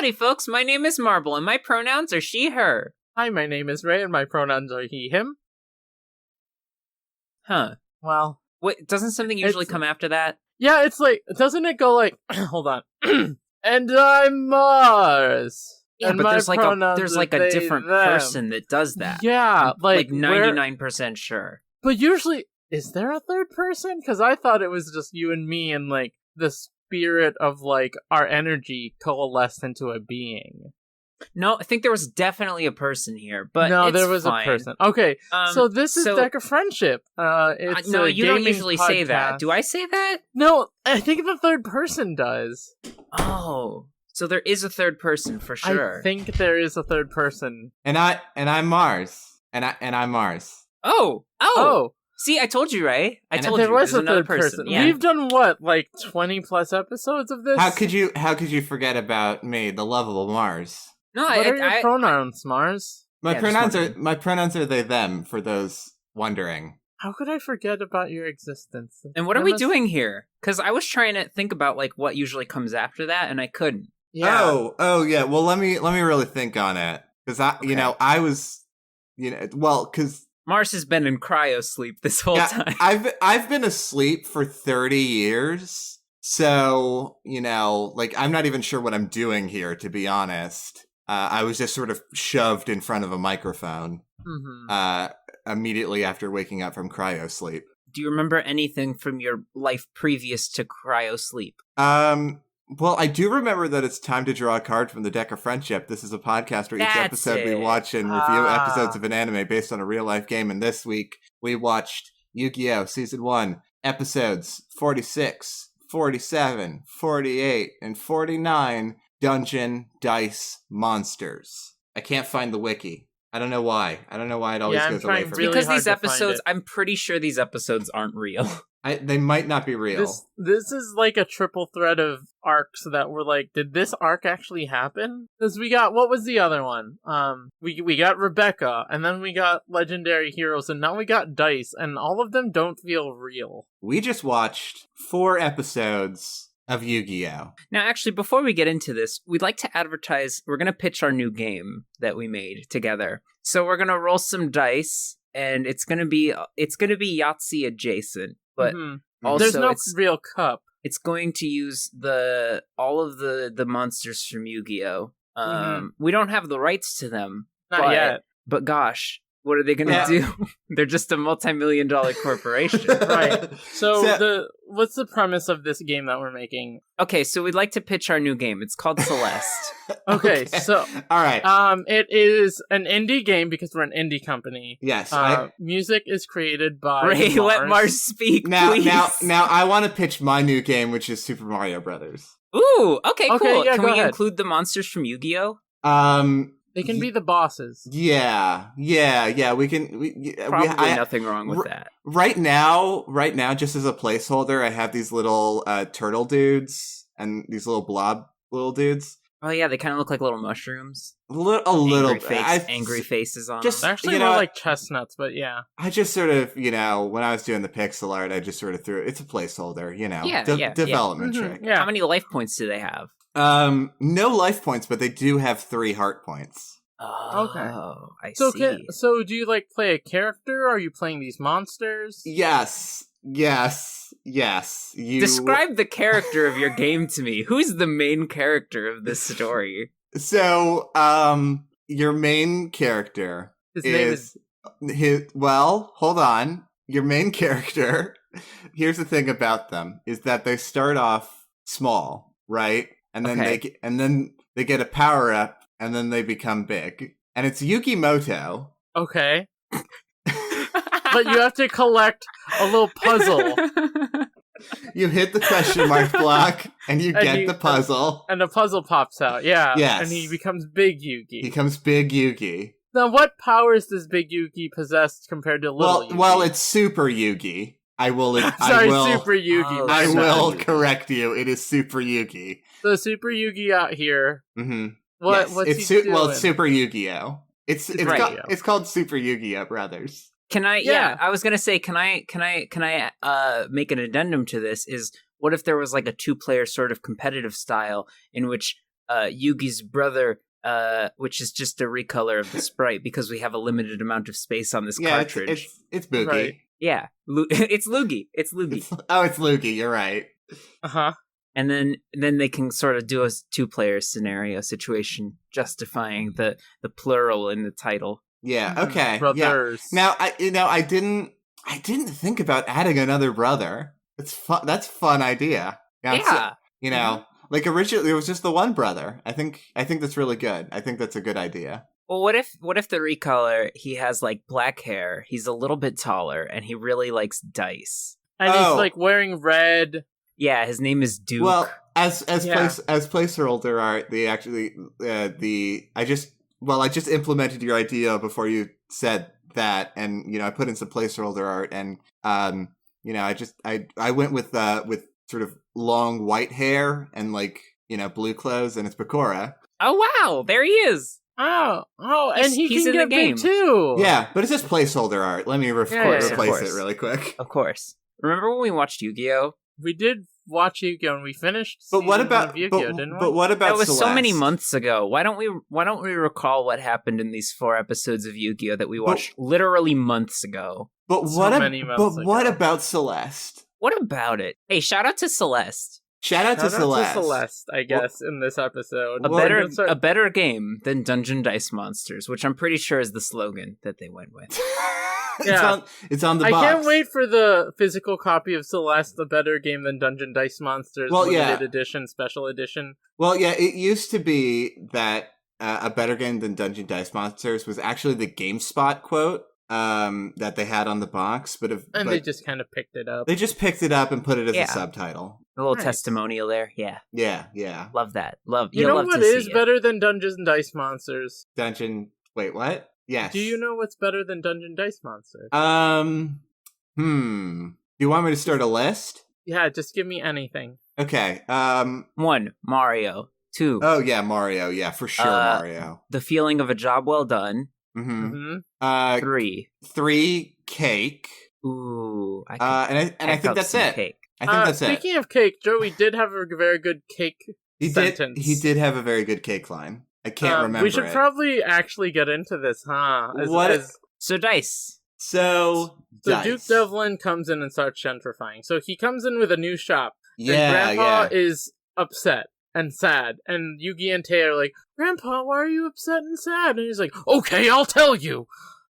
Howdy, folks. My name is Marble, and my pronouns are she, her. Hi, my name is Ray, and my pronouns are he, him. Huh. Well, Wait, doesn't something usually come after that? yeah, it's like, doesn't it go like, hold on. And I'm Mars. Yeah, and but my there's pronouns like are a they, different them. person that does that. Yeah, I'm, like 99% sure. But usually, is there a third person? Because I thought it was just you and me and, like, the spirit of, like, our energy coalesced into a being. No, I think there was definitely a person here, but no, it's there was fine. a person. Okay, so this is Deck of Friendship. It's no, a you don't gaming usually podcast. say that. Do I say that? No, I think the third person does. Oh, so there is a third person for sure. I think there is a third person. And I'm Mars. And I'm Mars. Oh. See, I told you, right? I told you there was there's a another third person. Yeah. We've done what, like 20 plus episodes of this? How could you forget about me, the lovable Mars? No, What are your pronouns, Mars? My Yeah, pronouns are they them for those wondering. How could I forget about your existence? And what are we doing here? Because I was trying to think about like what usually comes after that, and I couldn't. Yeah. Oh yeah. Well, let me really think on it because I was, because Mars has been in cryo sleep this whole time. I've been asleep for 30 years, so I'm not even sure what I'm doing here, to be honest. I was just sort of shoved in front of a microphone immediately after waking up from cryo sleep. Do you remember anything from your life previous to cryo sleep? Well, I do remember that it's time to draw a card from the Deck of Friendship. This is a podcast where each episode we watch and review episodes of an anime based on a real-life game. And this week, we watched Yu-Gi-Oh! Season 1, episodes 46, 47, 48, and 49, Dungeon Dice Monsters. I can't find the wiki. I don't know why. It always goes away from me. Because these episodes, I'm pretty sure these episodes aren't real. They might not be real. This is like a triple thread of arcs that were like, did this arc actually happen? Because we got, what was the other one? We got Rebecca, and then we got Legendary Heroes, and now we got Dice, and all of them don't feel real. We just watched 4 episodes of Yu-Gi-Oh! Now, actually, before we get into this, we'd like to advertise, we're going to pitch our new game that we made together. So we're going to roll some dice, and it's going to be Yahtzee adjacent, but also there's no real cup. It's going to use all of the monsters from Yu-Gi-Oh! We don't have the rights to them. Not yet. But gosh, what are they going to do? They're just a multi-million-dollar corporation. Right. So what's the premise of this game that we're making? Okay, so we'd like to pitch our new game. It's called Celeste. Okay, so all right. It is an indie game because we're an indie company. Yes. Music is created by Ray. Mars. Let Mars speak, please. Now I want to pitch my new game, which is Super Mario Brothers. Ooh, okay, cool. Yeah, Can we ahead. include the monsters from Yu-Gi-Oh? They can be the bosses. Yeah. We can. Probably nothing wrong with that. Right now, just as a placeholder, I have these little turtle dudes and these little blob little dudes. Oh yeah, they kind of look like little mushrooms. A little angry faces on just, them. Actually, more like chestnuts, but yeah. I just sort of, when I was doing the pixel art, I just sort of threw it. It's a placeholder, development trick. Yeah. How many life points do they have? No life points, but they do have 3 heart points. Oh, okay. I see. So do you play a character? Or are you playing these monsters? Yes. Describe the character of your game to me. Who's the main character of this story? So, your main character hold on. Your main character, here's the thing about them, is that they start off small, right? And then they get a power up, and then they become big. And it's Yukimoto. Okay. But you have to collect a little puzzle. You hit the question mark block, and you get the puzzle. And the puzzle pops out, yeah. Yes. And he becomes Big Yugi. Big Yugi. Now, what powers does Big Yugi possess compared to Little Yugi? Well, it's Super Yugi. Super Yugi. I will correct you. It is Super Yugi. So Super Yugi out here. Mm-hmm. What's he doing? Well, it's Super Yu-Gi-Oh! It's called Super Yu-Gi-Oh! Brothers. Can I? Yeah, I was gonna say, can I make an addendum to this? Is what if there was like a 2-player sort of competitive style in which Yugi's brother, which is just a recolor of the sprite because we have a limited amount of space on this cartridge. It's Boogie. Right. Yeah, it's Luigi. It's Luigi. It's Luigi. You're right. Uh-huh. And then they can sort of do a 2-player scenario situation, justifying the plural in the title. Yeah. Okay. Brothers. Yeah. Now, I didn't think about adding another brother. It's fun. That's a fun idea. Yeah. Like originally there was just the one brother. I think that's really good. I think that's a good idea. Well, what if the recolor, he has like black hair, he's a little bit taller, and he really likes dice. And he's like wearing red. Yeah, his name is Duke. Well, as placeholder art, I just implemented your idea before you said that, and I put in some placeholder art, and I went with sort of long white hair and blue clothes, and it's Bakura. Oh wow, there he is. Oh, and he's in the get game big too. Yeah, but it's just placeholder art. Let me replace it really quick. Of course. Remember when we watched Yu-Gi-Oh? We did watch Yu-Gi-Oh, and we finished. But what about Yu-Gi-Oh, didn't we? But what about that was Celeste? So many months ago? Why don't we recall what happened in these 4 episodes of Yu-Gi-Oh that we watched literally months ago? But what about Celeste? What about it? Hey, shout out to Celeste. Shout out to Celeste, I guess, in this episode. A better game than Dungeon Dice Monsters, which I'm pretty sure is the slogan that they went with. It's on the box. I can't wait for the physical copy of Celeste, a better game than Dungeon Dice Monsters, limited edition, special edition. Well, yeah, it used to be that a better game than Dungeon Dice Monsters was actually the GameSpot quote that they had on the box, but they just kind of picked it up. They just picked it up and put it as a subtitle. A little testimonial there, yeah. Yeah. Love that. You know what is better than Dungeons and Dice Monsters? Wait, what? Yes. Do you know what's better than Dungeon Dice Monsters? Do you want me to start a list? Yeah, just give me anything. Okay. 1, Mario. 2. Oh yeah, Mario. Yeah, for sure, Mario. The feeling of a job well done. Mm-hmm. 3, Cake. Ooh, I think that's it. Cake. I think that's it. Speaking of cake, Joey did have a very good cake sentence. He did have a very good cake line. I can't remember. We should probably actually get into this, huh? So dice. So dice. Duke Devlin comes in and starts gentrifying. So he comes in with a new shop. Yeah, and Grandpa is upset and sad. And Yugi and Tay are like, Grandpa, why are you upset and sad? And he's like, okay, I'll tell you.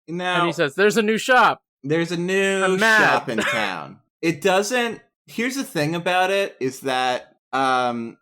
Now, and he says, there's a new shop. There's a new shop in town. It doesn't... Here's the thing about it, is that the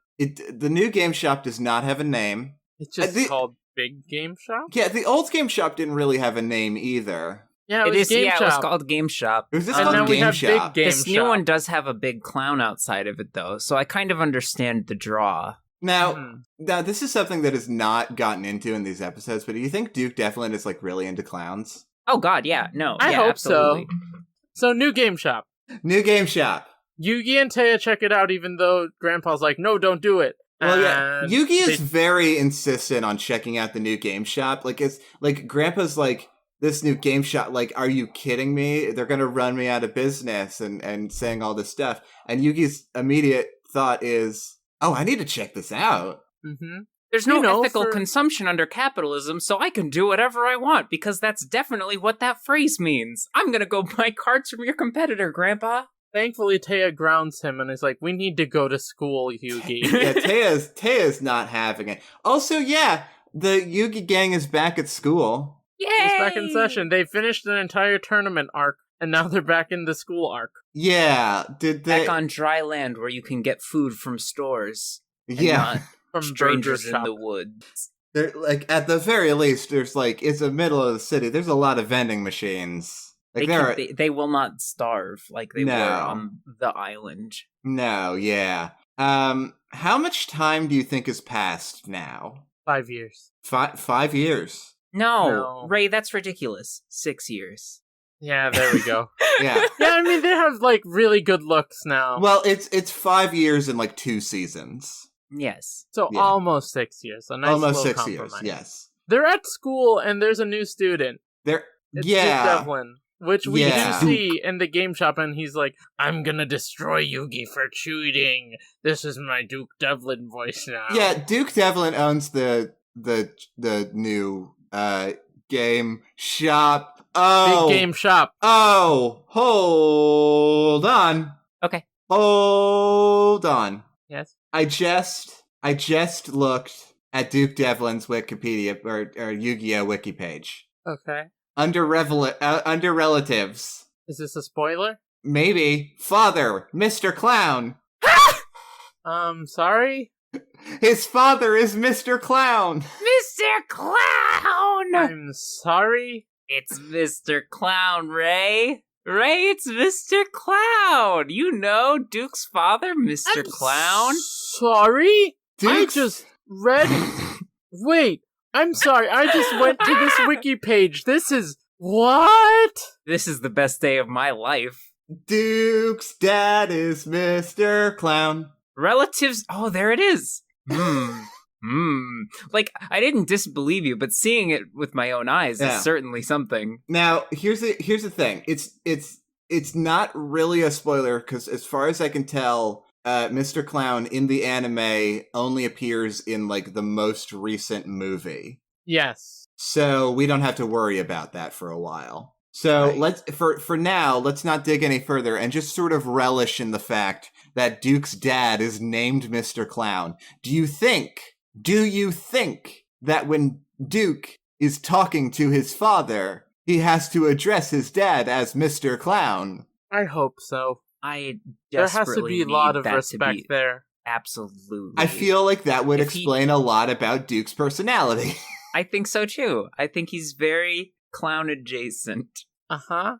new game shop does not have a name. It's just called Big Game Shop? Yeah, the old game shop didn't really have a name either. Yeah, it was called Game Shop. It was just called Game Shop. This new one does have a big clown outside of it, though, so I kind of understand the draw. Now, this is something that is not gotten into in these episodes, but do you think Duke Devlin is really into clowns? Oh God, yeah, no, I hope absolutely. So new game shop. New game shop. Yugi and Taya check it out, even though Grandpa's like, no, don't do it. Well, yeah, Yugi is very insistent on checking out the new game shop. Grandpa's like, this new game shop, are you kidding me? They're gonna run me out of business, and saying all this stuff. And Yugi's immediate thought is, oh, I need to check this out. Mm-hmm. There's no ethical consumption under capitalism, so I can do whatever I want, because that's definitely what that phrase means. I'm gonna go buy cards from your competitor, Grandpa. Thankfully, Taya grounds him and is like, we need to go to school, Yugi. Yeah, Taya's not having it. Also, yeah, the Yugi Gang is back at school. Yay! It's back in session. They finished an entire tournament arc, and now they're back in the school arc. Yeah, back on dry land where you can get food from stores. Yeah. From strangers in the woods. They're, at the very least, there's, it's the middle of the city. There's a lot of vending machines. They will not starve like they were on the island. No, yeah. How much time do you think has passed now? 5 years. 5 years? No, Ray, that's ridiculous. 6 years. Yeah, there we go. Yeah. Yeah, I mean, they have, really good looks now. Well, it's 5 years and, 2 seasons. Yes. So almost 6 years. A nice almost little 6 compromise. years, yes. They're at school, and there's a new student. It's Duke Devlin. which we Yeah. do see in the game shop, and he's like, I'm gonna destroy Yugi for cheating. This is my Duke Devlin voice now. Yeah, Duke Devlin owns the new game shop. Oh, Big game shop. Oh, hold on. Okay. Hold on. Yes. I just looked at Duke Devlin's Wikipedia or Yu-Gi-Oh wiki page. Okay. Under relatives. Is this a spoiler? Maybe father, Mr. Clown. Sorry? His father is Mr. Clown. Mr. Clown! I'm sorry? It's Mr. Clown, Ray. Ray, it's Mr. Clown. You know Duke's father, Mr. Clown. Sorry? Duke's... I just read... Wait, I'm sorry. I just went to this wiki page. This is... What? This is the best day of my life. Duke's dad is Mr. Clown. Relatives... Oh, there it is. Like, I didn't disbelieve you, but seeing it with my own eyes is certainly something. Now, here's the thing. It's not really a spoiler, because as far as I can tell, Mr. Clown in the anime only appears in, like, the most recent movie. Yes. So we don't have to worry about that for a while. So let's for now, let's not dig any further and just sort of relish in the fact that Duke's dad is named Mr. Clown. Do you think that when Duke is talking to his father, he has to address his dad as Mr. Clown? I hope so. I there has to be a lot of respect there. Absolutely. I feel like that would explain a lot about Duke's personality. I think so too. I think he's very clown adjacent. Uh-huh.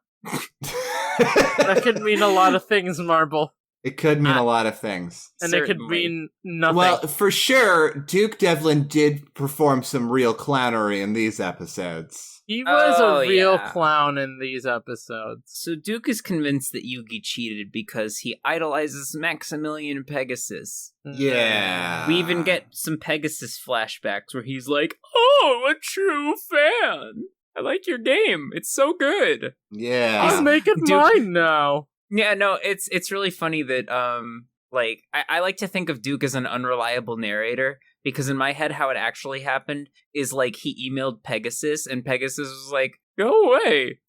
That could mean a lot of things, Marble. It could mean a lot of things. And Certainly. it could mean nothing. Well, for sure, Duke Devlin did perform some real clownery in these episodes. He was a real clown in these episodes. So Duke is convinced that Yugi cheated because he idolizes Maximilian Pegasus. Yeah. We even get some Pegasus flashbacks where he's like, "Oh, a true fan. I like your game. It's so good." Yeah. I'll make it mine now. Yeah, no, it's really funny that like I like to think of Duke as an unreliable narrator, because in my head how it actually happened is like he emailed Pegasus and Pegasus was like, "Go away."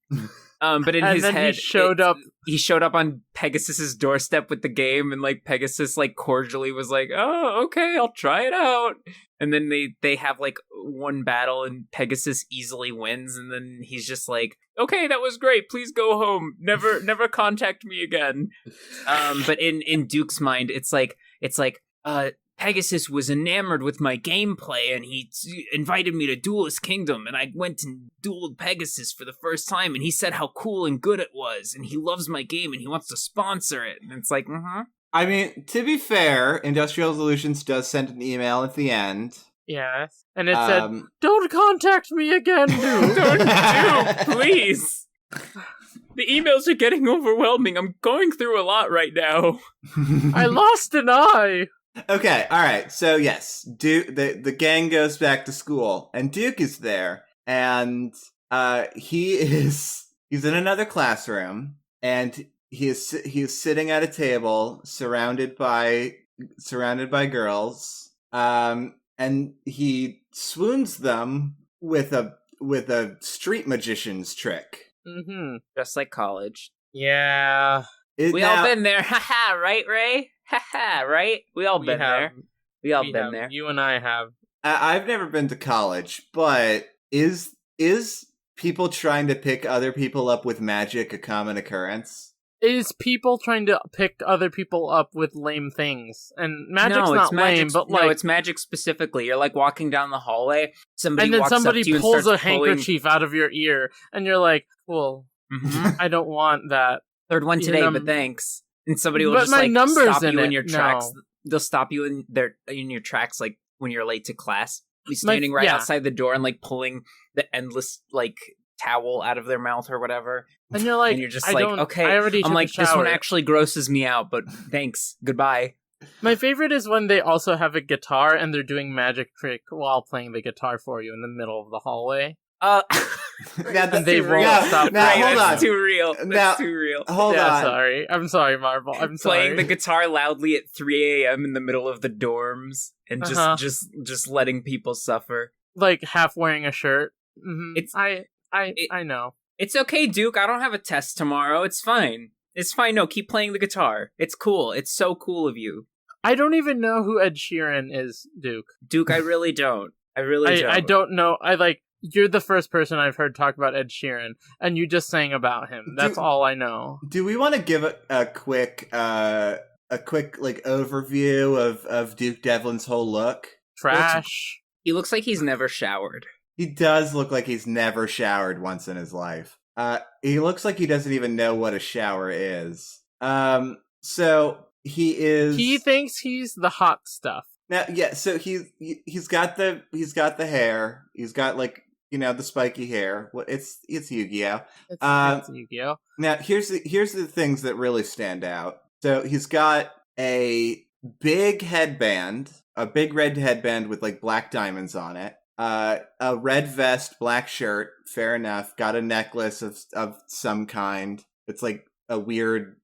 But in his head he showed up on Pegasus's doorstep with the game, and like Pegasus like cordially was like, "Oh, okay, I'll try it out." And then they have like one battle and Pegasus easily wins, and then he's just like, "Okay, that was great. Please go home. Never contact me again." But in Duke's mind, it's like Pegasus was enamored with my gameplay, and he invited me to duel his kingdom, and I went and dueled Pegasus for the first time, and he said how cool and good it was, and he loves my game, and he wants to sponsor it. And it's like, I mean, to be fair, Industrial Solutions does send an email at the end. Yes. And it said, "Don't contact me again, Duke." Don't, please. The emails are getting overwhelming. I'm going through a lot right now. I lost an eye. Okay, alright, so yes, Duke, the gang goes back to school, and Duke is there, and he's in another classroom, and he is sitting at a table surrounded by girls, and he swoons them with a street magician's trick. Mm-hmm. Just like college. Yeah. We all been there. Haha, right, Ray? Haha, right? We all been there. We all been there. You and I have. I've never been to college, but is people trying to pick other people up with magic a common occurrence? Is people trying to pick other people up with lame things? And magic's not lame, but like... No, it's magic specifically. You're like walking down the hallway, somebody pulls a handkerchief out of your ear, and you're like, well, I don't want that. Third one today, but thanks. And somebody will just like stop you in your tracks. No. They'll stop you in your tracks, like when you're late to class. Be standing outside the door and like pulling the endless like towel out of their mouth or whatever. And you're like, and you're just okay. I'm like, this one actually grosses me out, but thanks, goodbye. My favorite is when they also have a guitar and they're doing magic trick while playing the guitar for you in the middle of the hallway. Uh, Now, They won't stop now, playing. hold That's on. too real. That's Now- too real. Hold yeah, on. sorry. I'm sorry, Marvel. I'm Playing sorry. the guitar loudly at 3 a.m. in the middle of the dorms and just letting people suffer. Like half wearing a shirt. It's- I know. It's okay, Duke. I don't have a test tomorrow. It's fine. It's fine. No, keep playing the guitar. It's cool. It's so cool of you. I don't even know who Ed Sheeran is, Duke. Duke, I really don't. I really don't. I don't know. You're the first person I've heard talk about Ed Sheeran, and you just sang about him. That's all I know. Do we want to give a quick like overview of Duke Devlin's whole look? Trash. He looks like he's never showered. He does look like he's never showered once in his life. He looks like he doesn't even know what a shower is. So he thinks he's the hot stuff. Now, yeah, so he's got the hair. He's got like, the spiky hair. Well, it's Yu-Gi-Oh. It's Yu-Gi-Oh. Now, here's the things that really stand out. So he's got a big headband, a big red headband with like black diamonds on it. A red vest, black shirt, fair enough. Got a necklace of some kind. It's like a weird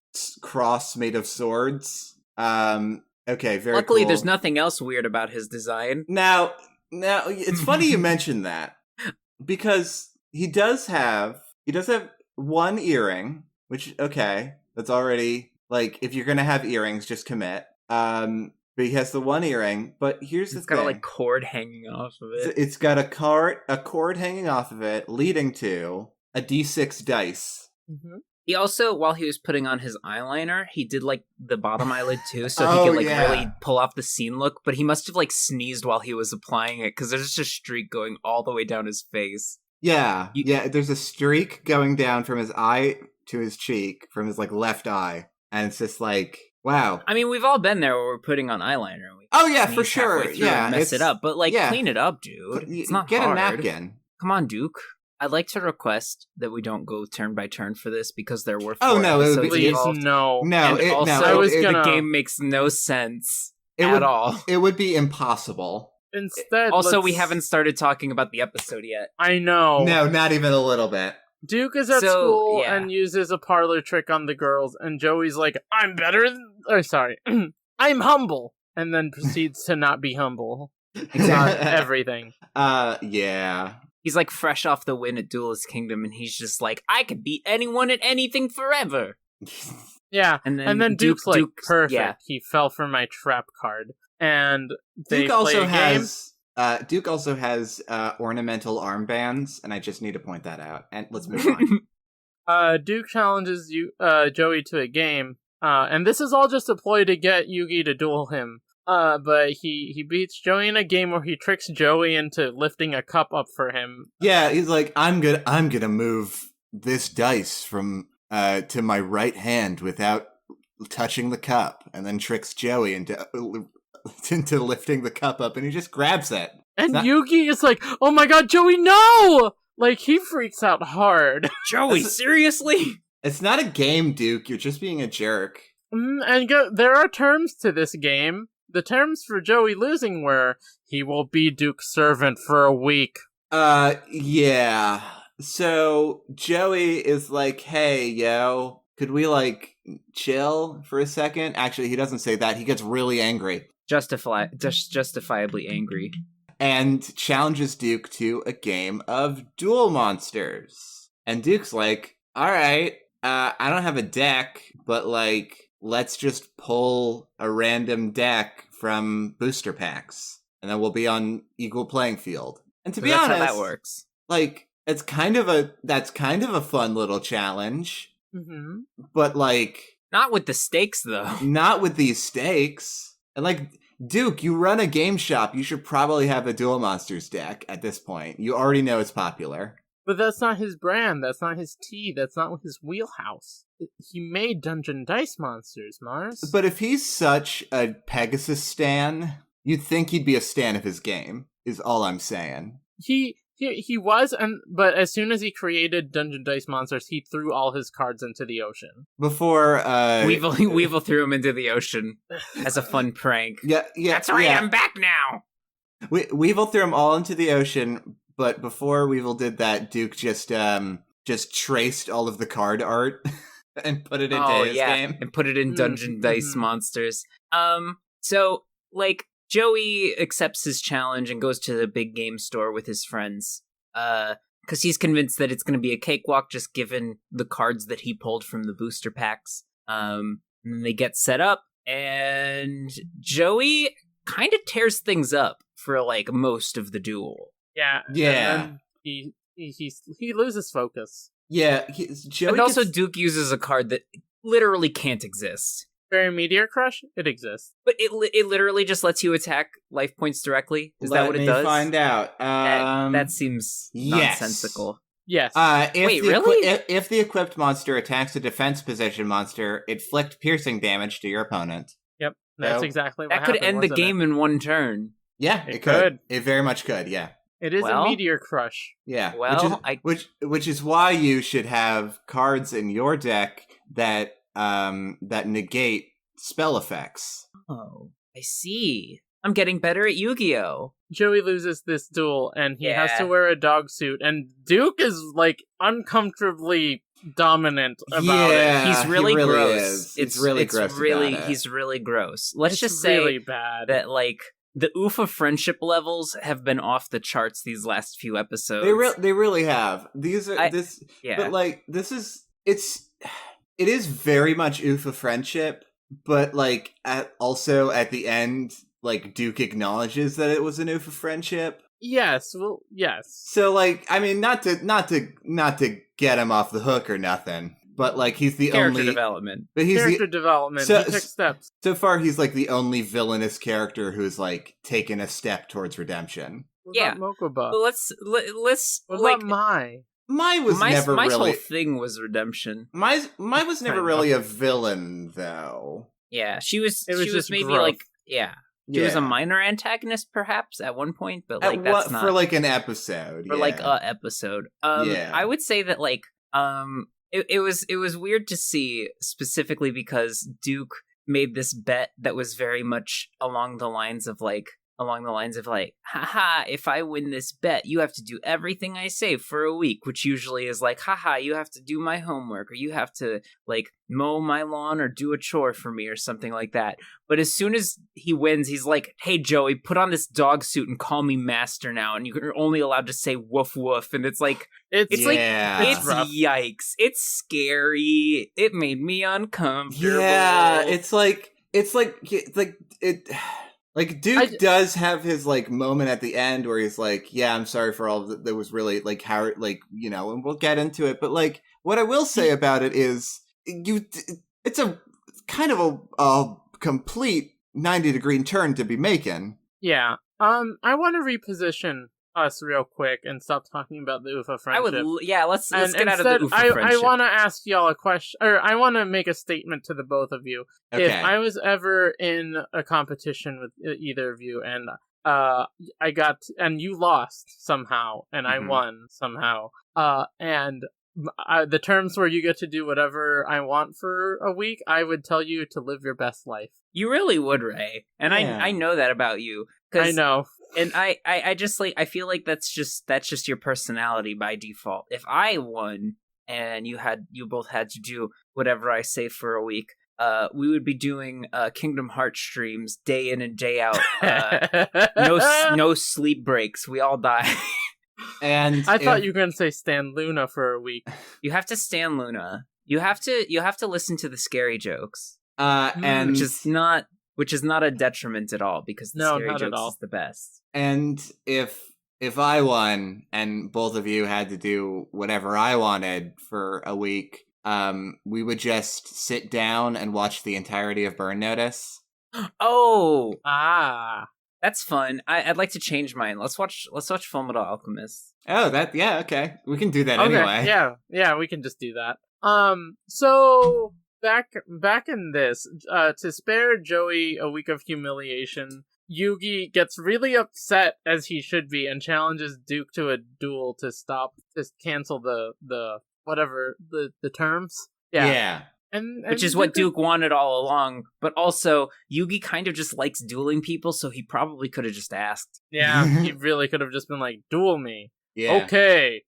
cross made of swords. Okay, very Luckily, cool. there's nothing else weird about his design. Now, it's funny you mention that, because he does have one earring, which, okay, that's already, like, if you're gonna have earrings, just commit. But he has the one earring, but here's the thing. It's got a, like, cord hanging off of it. It's got a cord hanging off of it, leading to a D6 dice. Mm-hmm. He also, while he was putting on his eyeliner, he did, like, the bottom eyelid, too, so he could, like, really pull off the scene look, but he must have, like, sneezed while he was applying it, because there's just a streak going all the way down his face. Yeah, there's a streak going down from his eye to his cheek, from his, like, left eye, and it's just like, wow. I mean, we've all been there where we're putting on eyeliner. Oh, yeah, for sure. Yeah, and mess it up, but, like, clean it up, dude. It's not Get hard. a napkin. Come on, Duke. I'd like to request that we don't go turn by turn for this because there were Oh, no, it would be... Please, no. No, the game makes no sense at all. It would be impossible. Instead, also, we haven't started talking about the episode yet. I know. No, not even a little bit. Duke is at school and uses a parlor trick on the girls, and Joey's like, I'm humble, and then proceeds to not be humble. On everything. Yeah. He's like fresh off the win at Duelist Kingdom, and he's just like, I could beat anyone at anything forever. Yeah, and then Duke's like, perfect. Yeah. He fell for my trap card, and they play a game. Duke also has ornamental armbands, and I just need to point that out. And let's move on. Duke challenges Joey to a game, and this is all just a ploy to get Yugi to duel him. But he beats Joey in a game where he tricks Joey into lifting a cup up for him. Yeah, he's like, I'm gonna move this dice from to my right hand without touching the cup, and then tricks Joey into lifting the cup up, and he just grabs it. And Yugi is like, oh my god, Joey, no! Like, he freaks out hard. Joey, seriously? It's not a game, Duke. You're just being a jerk. And there are terms to this game. The terms for Joey losing were, he will be Duke's servant for a week. Yeah. So, Joey is like, hey, yo, could we, like, chill for a second? Actually, he doesn't say that. He gets really angry. Justifiably angry. And challenges Duke to a game of Duel Monsters. And Duke's like, alright, I don't have a deck, but, like, let's just pull a random deck from booster packs, and then we'll be on equal playing field. And to be honest, that's how that works. Like, that's kind of a fun little challenge. Mm-hmm. But like, not with the stakes, though. Not with these stakes. And like, Duke, you run a game shop. You should probably have a Duel Monsters deck at this point. You already know it's popular. But that's not his brand. That's not his tea. That's not his wheelhouse. He made Dungeon Dice Monsters, Mars. But if he's such a Pegasus stan, you'd think he'd be a stan of his game, is all I'm saying. He was, but as soon as he created Dungeon Dice Monsters, he threw all his cards into the ocean. Before, Weevil threw him into the ocean as a fun prank. Yeah. That's right, I'm back now! Weevil threw them all into the ocean but before Weevil did that, Duke just traced all of the card art and put it into his game. And put it in Dungeon Dice Monsters. So, like, Joey accepts his challenge and goes to the big game store with his friends. Because he's convinced that it's going to be a cakewalk, just given the cards that he pulled from the booster packs. And they get set up, and Joey kind of tears things up for, like, most of the duel. Yeah. And then he loses focus. Yeah. And also Duke uses a card that literally can't exist. Fairy Meteor Crush? It exists. But it literally just lets you attack life points directly? Is that what it does? Let me find out. That seems nonsensical. Yes. Wait, really? If the equipped monster attacks a defense position monster, inflict piercing damage to your opponent. Yep, that's exactly what happened. That could end the game in one turn. Yeah, it could. It very much could, yeah. It is a Meteor Crush. Yeah, well, which is why you should have cards in your deck that negate spell effects. Oh, I see. I'm getting better at Yu-Gi-Oh! Joey loses this duel, and he has to wear a dog suit, and Duke is, like, uncomfortably dominant about it. He's really gross. Is. It's really gross. He's really gross. Let's just say really bad. That, like, the oofa friendship levels have been off the charts these last few episodes. They really have. These are but like it is very much oofa friendship, but like also at the end, like Duke acknowledges that it was an oofa friendship. Yes, well, yes. So like, I mean, not to get him off the hook or nothing. But like he's the character development. But he's character development. He took steps. So far, he's like the only villainous character who's like taken a step towards redemption. What about Mokuba? Let's what about Mai? Mai was never Mai's really. Whole thing was redemption. Mai was never really a villain, though. Yeah, she was. It was she just was maybe growth. Like She was a minor antagonist, perhaps, at one point, but like that's not for like an episode. For like a episode. I would say that like It was weird to see, specifically because Duke made this bet that was very much along the lines of like, haha, if I win this bet, you have to do everything I say for a week, which usually is like, haha, you have to do my homework, or you have to like mow my lawn or do a chore for me or something like that. But as soon as he wins, he's like, hey, Joey, put on this dog suit and call me master now. And you're only allowed to say woof woof. And it's like, it's yikes. It's scary. It made me uncomfortable. Yeah, it's like Duke does have his like moment at the end where he's like, yeah, I'm sorry for all that was really like how, like, you know, and we'll get into it. But like, what I will say about it is it's a kind of a complete 90-degree turn to be making. Yeah. I want to reposition us real quick and stop talking about the UFA friendship. Let's get out of the UFA friendship. I want to ask y'all a question, or I want to make a statement to the both of you. Okay. If I was ever in a competition with either of you, and and you lost somehow, and I won somehow, and the terms where you get to do whatever I want for a week, I would tell you to live your best life. You really would, Ray, and I know that about you. I know. And I just like, I feel like that's just your personality by default. If I won and you both had to do whatever I say for a week, we would be doing Kingdom Hearts streams day in and day out. No sleep breaks. We all die. And I thought you were going to say Stan Luna for a week. You have to Stan Luna. You have to listen to the scary jokes. And which is not a detriment at all, because the scary jokes is the best. And if I won and both of you had to do whatever I wanted for a week, we would just sit down and watch the entirety of Burn Notice. Oh, that's fun. I'd like to change mine. Let's watch Fullmetal Alchemist. Oh, okay. We can do that anyway. Yeah, we can just do that. So back in this, to spare Joey a week of humiliation, Yugi gets really upset, as he should be, and challenges Duke to a duel to cancel the whatever the terms. Yeah. And which is what Duke wanted all along, but also Yugi kind of just likes dueling people, so he probably could have just asked. Yeah, he really could have just been like, duel me. Yeah. Okay.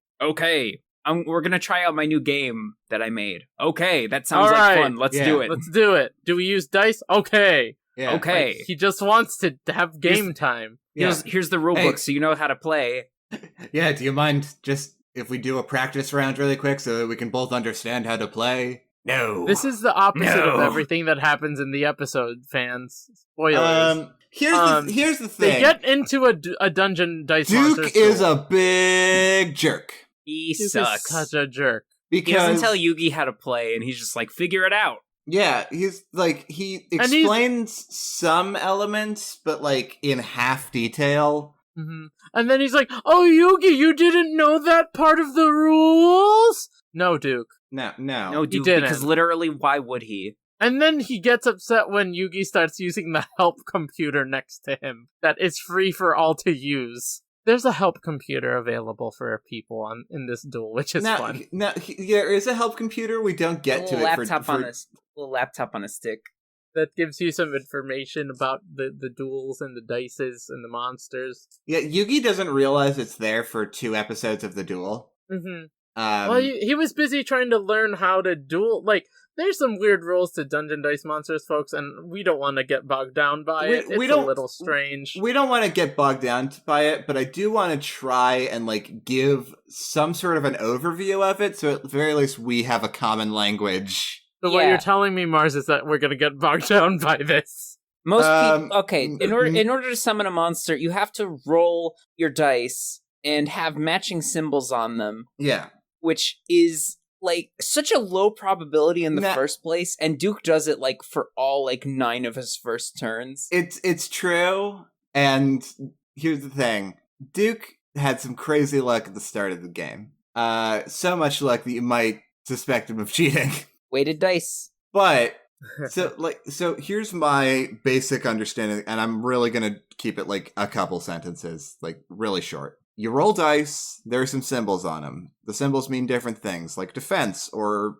We're gonna try out my new game that I made. Okay, that sounds like fun. Let's do it. Let's do it. Do we use dice? Okay. Yeah. Okay. Like, he just wants to have game time. Here's the rule book, so you know how to play. Yeah, do you mind just if we do a practice round really quick so that we can both understand how to play? No. This is the opposite of everything that happens in the episode, fans. Spoilers. Here's the thing. They get into a dungeon dice Duke monster is school. a big jerk. He Duke sucks. is such a jerk. Because he doesn't tell Yugi how to play, and he's just like, figure it out. Yeah, he's like, he explains some elements, but like in half detail. Mm-hmm. And then he's like, oh, Yugi, you didn't know that part of the rules? No, Duke. No, Duke, didn't. because literally, why would he? And then he gets upset when Yugi starts using the help computer next to him that is free for all to use. There's a help computer available for people in this duel, which is fun. There is a help computer. We don't get to it Little laptop on a stick. That gives you some information about the duels and the dices and the monsters. Yeah, Yugi doesn't realize it's there for 2 episodes of the duel. Mm-hmm. Well, he was busy trying to learn how to duel. Like, there's some weird rules to Dungeon Dice Monsters, folks, and we don't want to get bogged down by it. It's a little strange. We don't want to get bogged down by it, but I do want to try and, like, give some sort of an overview of it, so at the very least we have a common language. So what you're telling me, Mars, is that we're going to get bogged down by this. Most people... Okay, in order to summon a monster, you have to roll your dice and have matching symbols on them. Yeah. Which is, like, such a low probability in the first place, and Duke does it, like, for all, like, 9 of his first turns. It's true, and here's the thing. Duke had some crazy luck at the start of the game. So much luck that you might suspect him of cheating. Weighted dice. But, so here's my basic understanding, and I'm really gonna keep it, like, a couple sentences, like, really short. You roll dice, there are some symbols on them. The symbols mean different things, like defense, or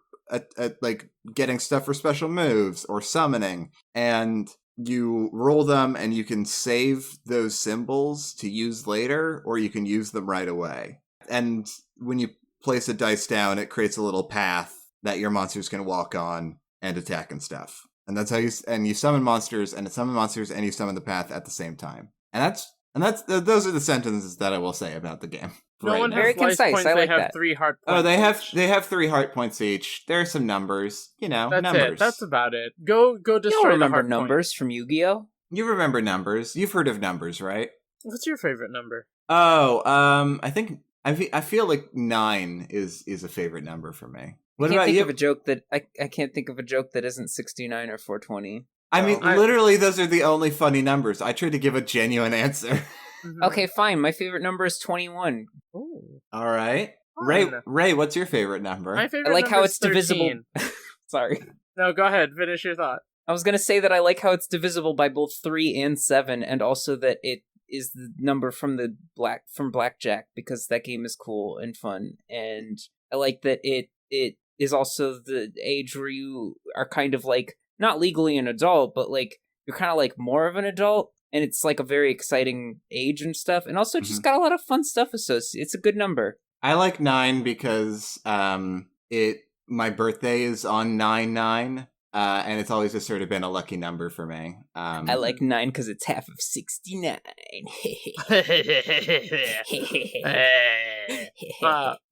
like getting stuff for special moves, or summoning. And you roll them, and you can save those symbols to use later, or you can use them right away. And when you place a dice down, it creates a little path that your monsters can walk on and attack and stuff. And that's how you summon monsters, and you summon the path at the same time. Those are the sentences that I will say about the game. No one has very concise. Points, I like they have that. 3 heart points. Oh, they have 3 heart points each. There are some numbers, That's numbers. it. That's about it. Go destroy You don't remember the heart numbers point. from Yu-Gi-Oh? You remember numbers. You've heard of numbers, right? What's your favorite number? Oh, I feel like 9 is a favorite number for me. What about you? I can't think of a joke that isn't 69 or 420. I mean, literally, those are the only funny numbers. I tried to give a genuine answer. Okay, fine. My favorite number is 21. Ooh. All right. Fun. Ray, what's your favorite number? My favorite I like number how is it's 13. divisible. Sorry. No, go ahead. Finish your thought. I was going to say that I like how it's divisible by both 3 and 7, and also that it is the number from Blackjack, because that game is cool and fun. And I like that it is also the age where you are kind of like, not legally an adult, but like you're kind of like more of an adult. And it's like a very exciting age and stuff. And also just got a lot of fun stuff associated. It's a good number. I like 9 because my birthday is on 9/9. And it's always just sort of been a lucky number for me. I like 9 because it's half of 69.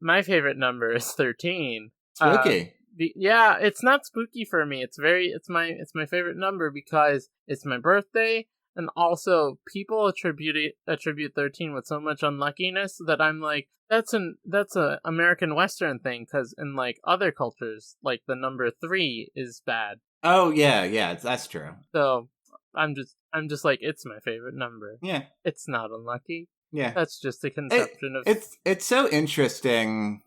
My favorite number is 13. Spooky. Yeah, it's not spooky for me. It's my favorite number because it's my birthday, and also people attribute 13 with so much unluckiness that I'm like, that's a American Western thing, because in like other cultures, like the number 3 is bad. Oh yeah, that's true. So I'm just like, it's my favorite number. Yeah, it's not unlucky. Yeah, that's just a conception of. It's so interesting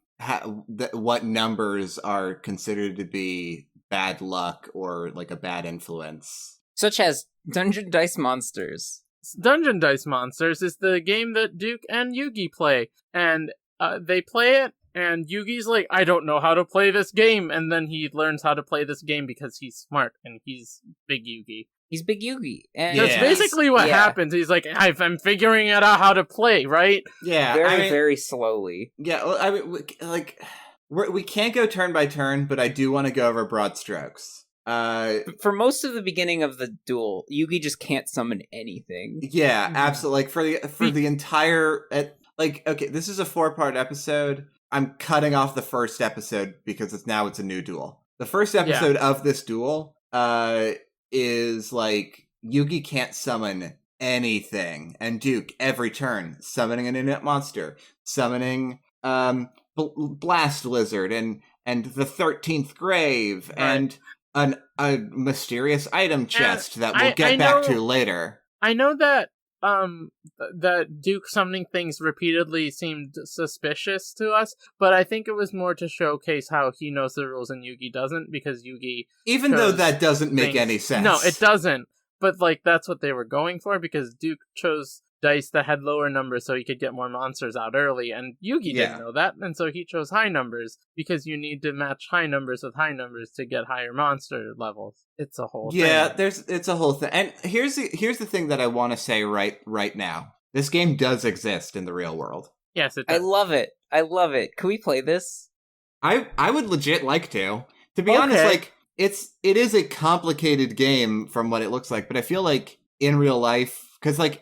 what numbers are considered to be bad luck or like a bad influence, such as Dungeon Dice Monsters. Dungeon Dice Monsters is the game that Duke and Yugi play, and they play it, and Yugi's like, I don't know how to play this game, and then he learns how to play this game because he's smart, and he's big Yugi. He's Big Yugi. And that's basically what happens. He's like, I'm figuring out how to play, right? Yeah. Very slowly. Yeah, I mean, we can't go turn by turn, but I do want to go over broad strokes. For most of the beginning of the duel, Yugi just can't summon anything. Yeah, absolutely. Like for the entire okay, this is a 4-part episode. I'm cutting off the first episode because it's a new duel. The first episode of this duel is like Yugi can't summon anything, and Duke every turn summoning an inert monster, summoning Blast Lizard and the 13th Grave, right, and a mysterious item chest that we'll get back to later. I know that that Duke summoning things repeatedly seemed suspicious to us, but I think it was more to showcase how he knows the rules and Yugi doesn't, because Yugi... Even though that doesn't make any sense. No, it doesn't. But, like, that's what they were going for, because Duke chose dice that had lower numbers so he could get more monsters out early, and Yugi didn't know that, and so he chose high numbers, because you need to match high numbers with high numbers to get higher monster levels. It's a whole thing. Yeah, it's a whole thing. And here's the thing that I want to say right now. This game does exist in the real world. Yes, it does. I love it. Can we play this? I would legit like to. To be honest, like, it is a complicated game from what it looks like, but I feel like in real life, because like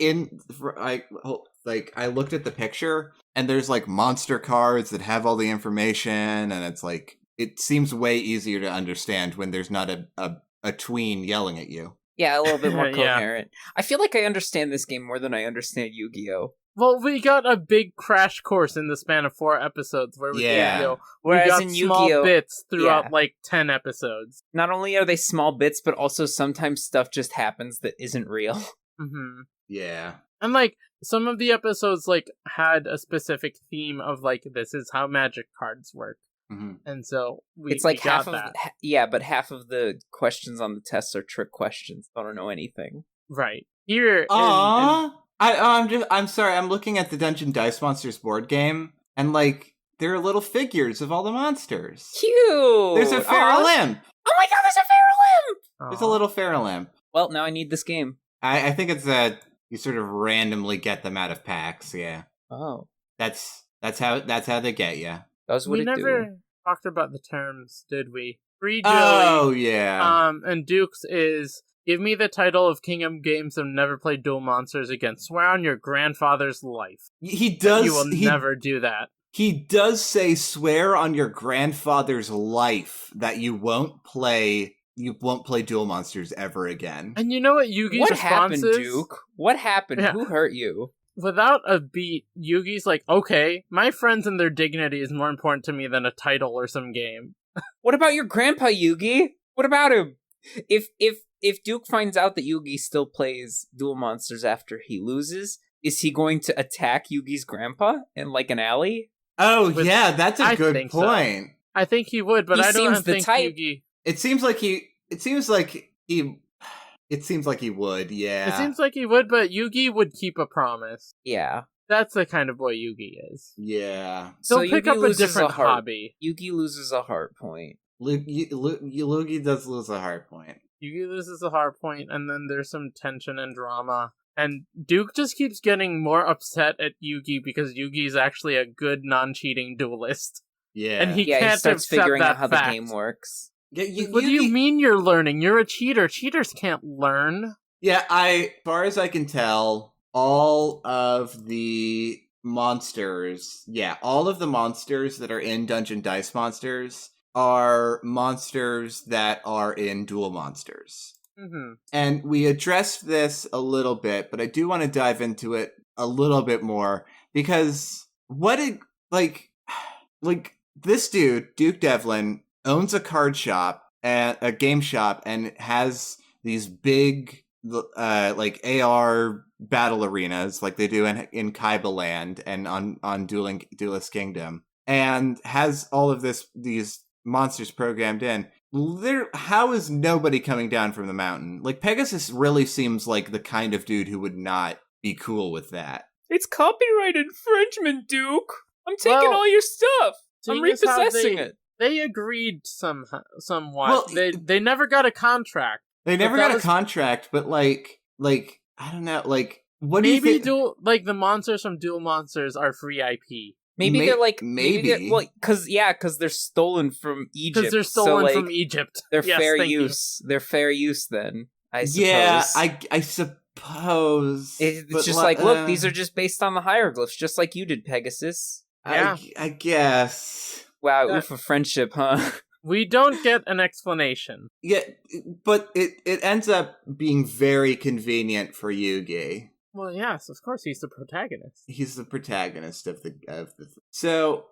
I looked at the picture and there's like monster cards that have all the information, and it's like it seems way easier to understand when there's not a tween yelling at you. Yeah, a little bit more coherent. I feel like I understand this game more than I understand Yu-Gi-Oh! Well, we got a big crash course in the span of 4 episodes where we got in small bits throughout like 10 episodes. Not only are they small bits, but also sometimes stuff just happens that isn't real. Mm-hmm. Yeah. And like some of the episodes like had a specific theme of like, this is how magic cards work. Mm-hmm. And so it's like we half got of that. but half of the questions on the tests are trick questions. I don't know anything. Right. Here I'm sorry, I'm looking at the Dungeon Dice Monsters board game, and like there are little figures of all the monsters. Cute. There's a feral imp. Oh my god, there's a feral imp. There's a little feral imp. Well, now I need this game. I think it's that you sort of randomly get them out of packs. Yeah. Oh. That's how they get you. That's what we it never talked about the terms, did we? Free Joey. Oh yeah. And Duke's is, give me the title of King of Games and never play Duel Monsters again. Swear on your grandfather's life. He does. You will never do that. He does say, swear on your grandfather's life that you won't play Duel Monsters ever again. And you know what Yugi's response is? What happened, Duke? What happened? Yeah. Who hurt you? Without a beat, Yugi's like, okay, my friends and their dignity is more important to me than a title or some game. What about your grandpa, Yugi? What about him? If Duke finds out that Yugi still plays Duel Monsters after he loses, is he going to attack Yugi's grandpa in like an alley? Oh yeah, that's a good point. So. I think he would, but I don't think Yugi. It seems like he would, yeah. It seems like he would, but Yugi would keep a promise. Yeah. That's the kind of boy Yugi is. Yeah. He'll pick up a different hobby. Yugi loses a heart point. Yugi does lose a heart point. Yugi loses a heart point, and then there's some tension and drama. And Duke just keeps getting more upset at Yugi because Yugi's actually a good non-cheating duelist. Yeah. And he can't starts accept figuring that out how fact. the game works. Yeah, what do you mean you're learning? You're a cheater. Cheaters can't learn. Yeah, as far as I can tell, all of the monsters that are in Dungeon Dice Monsters are monsters that are in Duel Monsters. Mm-hmm. And we addressed this a little bit, but I do want to dive into it a little bit more, because this dude, Duke Devlin, owns a card shop and a game shop and has these big AR battle arenas like they do in Kaiba Land and on Duelist Kingdom, and has all of these monsters programmed in. How is nobody coming down from the mountain? Like, Pegasus really seems like the kind of dude who would not be cool with that. It's copyright infringement, Duke. I'm taking all your stuff. I'm repossessing it. They agreed somewhat. Well, they never got a contract. They never got a contract, but like I don't know, like what do you think? Maybe the monsters from Duel Monsters are free IP. Maybe they're like because they're stolen from Egypt. Because they're stolen from Egypt. They're fair use. They're fair use. Then I suppose. Yeah, I suppose it's just like look, these are just based on the hieroglyphs, just like you did, Pegasus. Yeah, I guess. Wow, oof of friendship, huh? We don't get an explanation. Yeah, but it ends up being very convenient for Yugi. Well, yes, of course, he's the protagonist. He's the protagonist of the so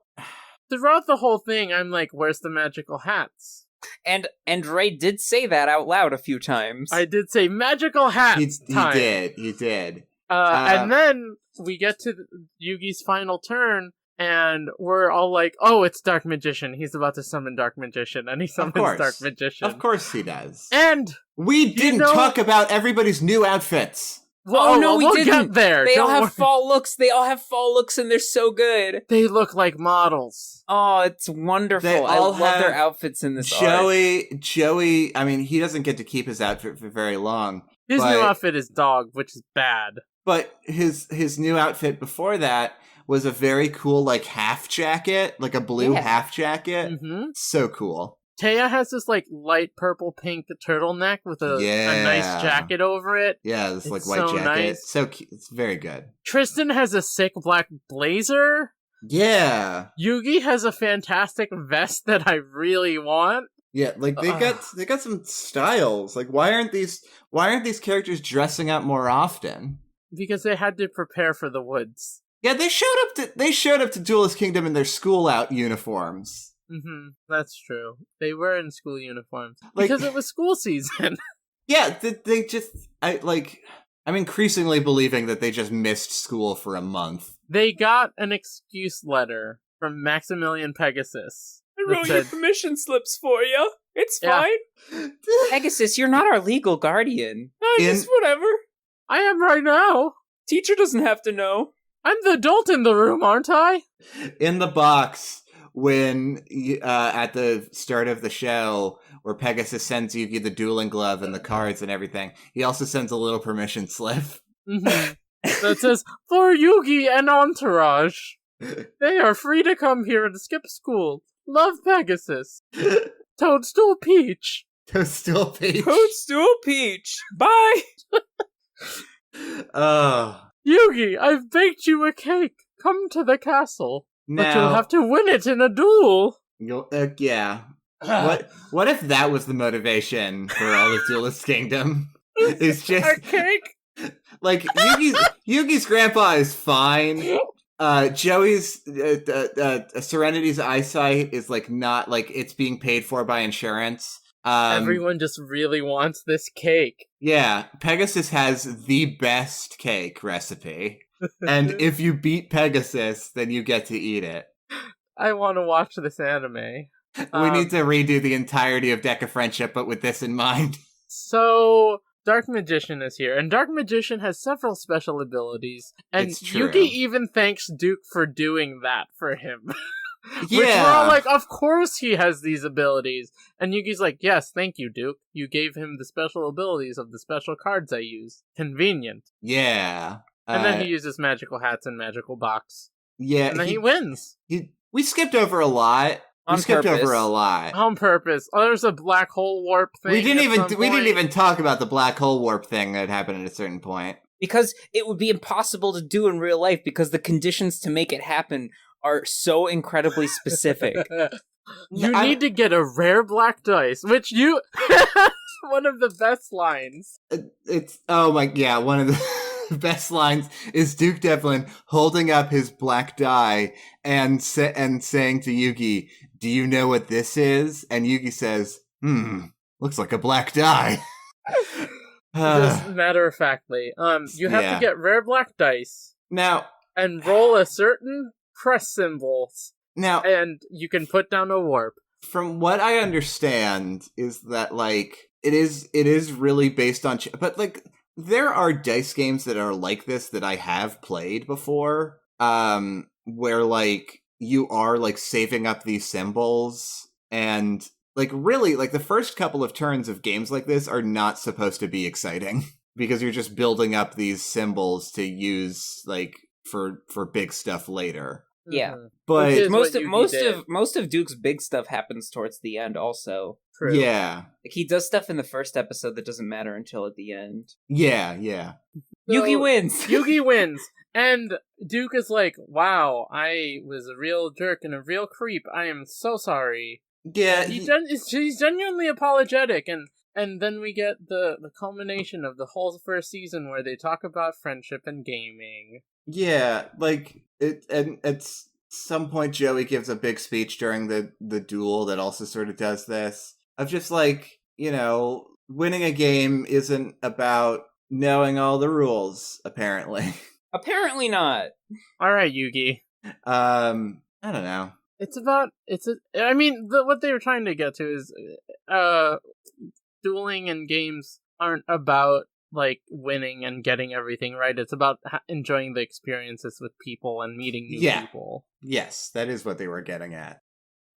throughout the whole thing, I'm like, where's the magical hats? And Ray did say that out loud a few times. I did say magical hats. He did. And then we get to Yugi's final turn, and we're all like, oh, it's Dark Magician. He's about to summon Dark Magician, and he summons Dark Magician. Of course he does. And we didn't talk about everybody's new outfits. Well, no, we didn't. Get there. They all have fall looks. They all have fall looks, and they're so good. They look like models. Oh, it's wonderful. I love their outfits in this Joey, I mean, he doesn't get to keep his outfit for very long. His new outfit is dog, which is bad. But his new outfit before that was a very cool, like, half jacket, like a blue half jacket. Mm-hmm. So cool. Taya has this, like, light purple-pink turtleneck with a nice jacket over it. Yeah, this, like, white jacket. Nice. So cute. It's very good. Tristan has a sick black blazer. Yeah. Yugi has a fantastic vest that I really want. Yeah, like, they got some styles. Like, why aren't these characters dressing up more often? Because they had to prepare for the woods. Yeah, they showed up to Duelist Kingdom in their school out uniforms. Mm-hmm. That's true. They were in school uniforms because it was school season. Yeah, they just I'm increasingly believing that they just missed school for a month. They got an excuse letter from Maximilian Pegasus. I wrote your permission slips for you. It's fine. Pegasus, you're not our legal guardian. Just whatever. I am right now. Teacher doesn't have to know. I'm the adult in the room, aren't I? In the box. When at the start of the show, where Pegasus sends Yugi the dueling glove and the cards and everything, he also sends a little permission slip. Mm-hmm. That says, for Yugi and Entourage, they are free to come here and skip school. Love, Pegasus. Toadstool Peach. Toadstool Peach. Toadstool Peach. Bye. Yugi, I've baked you a cake. Come to the castle. Now, but you'll have to win it in a duel. Yeah. What if that was the motivation for all of Duelist Kingdom? It's just a cake. Like Yugi's grandpa is fine. Joey's Serenity's eyesight is like not like it's being paid for by insurance. Everyone just really wants this cake. Yeah, Pegasus has the best cake recipe. And if you beat Pegasus, then you get to eat it. I want to watch this anime. We need to redo the entirety of Deck of Friendship, but with this in mind. So, Dark Magician is here, and Dark Magician has several special abilities, and Yugi even thanks Duke for doing that for him. Which we're all like, of course he has these abilities. And Yugi's like, yes, thank you, Duke. You gave him the special abilities of the special cards I use. Convenient. Yeah. And then he uses magical hats and magical box. Yeah. And then he wins. We skipped over a lot. On purpose. Oh, there's a black hole warp thing. We didn't even talk about the black hole warp thing that happened at a certain point. Because it would be impossible to do in real life because the conditions to make it happen are so incredibly specific. You need to get a rare black dice, which one of the best lines. One of the best lines is Duke Devlin holding up his black die and saying to Yugi, "Do you know what this is?" And Yugi says, looks like a black die." Just matter-of-factly. You have to get rare black dice. Now. And roll a certain press symbols. Now. And you can put down a warp. From what I understand is that, like, it is really based on... But, like, there are dice games that are like this that I have played before. Where, like, you are, like, saving up these symbols and really, like, the first couple of turns of games like this are not supposed to be exciting because you're just building up these symbols to use, like, for big stuff later. Yeah. But most of Duke's big stuff happens towards the end also. True. Yeah. Like, he does stuff in the first episode that doesn't matter until at the end. Yeah. So, Yugi wins. Yugi wins. And Duke is like, wow, I was a real jerk and a real creep. I am so sorry. Yeah. He's genuinely apologetic. And then we get the culmination of the whole first season where they talk about friendship and gaming. Yeah, like, and at some point Joey gives a big speech during the duel that also sort of does this. Of just like, winning a game isn't about knowing all the rules, apparently. Apparently not. Alright, Yugi. I don't know. What they were trying to get to is, dueling and games aren't about, like, winning and getting everything right. It's about enjoying the experiences with people and meeting new people. Yes, that is what they were getting at.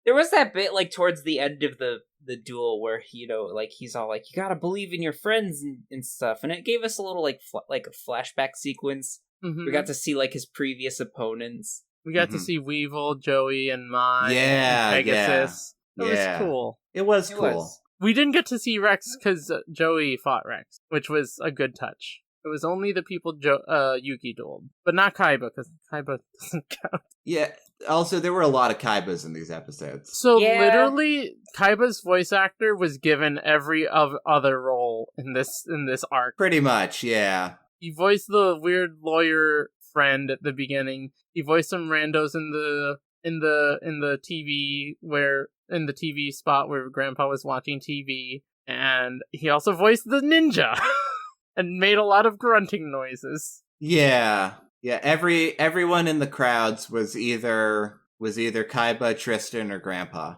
There was that bit, like, towards the end of the duel where, he's all like, you gotta believe in your friends and stuff. And it gave us a little, like, a flashback sequence. Mm-hmm. We got to see, like, his previous opponents. We got to see Weevil, Joey, and Mai, and Pegasus. It was cool. It was cool. We didn't get to see Rex because Joey fought Rex, which was a good touch. It was only the people Yugi dueled, but not Kaiba, because Kaiba doesn't count. Yeah, also there were a lot of Kaibas in these episodes. So literally, Kaiba's voice actor was given every other role in this arc. Pretty much, yeah. He voiced the weird lawyer friend at the beginning. He voiced some randos in the TV spot where Grandpa was watching TV, and he also voiced the ninja and made a lot of grunting noises. Yeah. Everyone in the crowds was either Kaiba, Tristan, or Grandpa,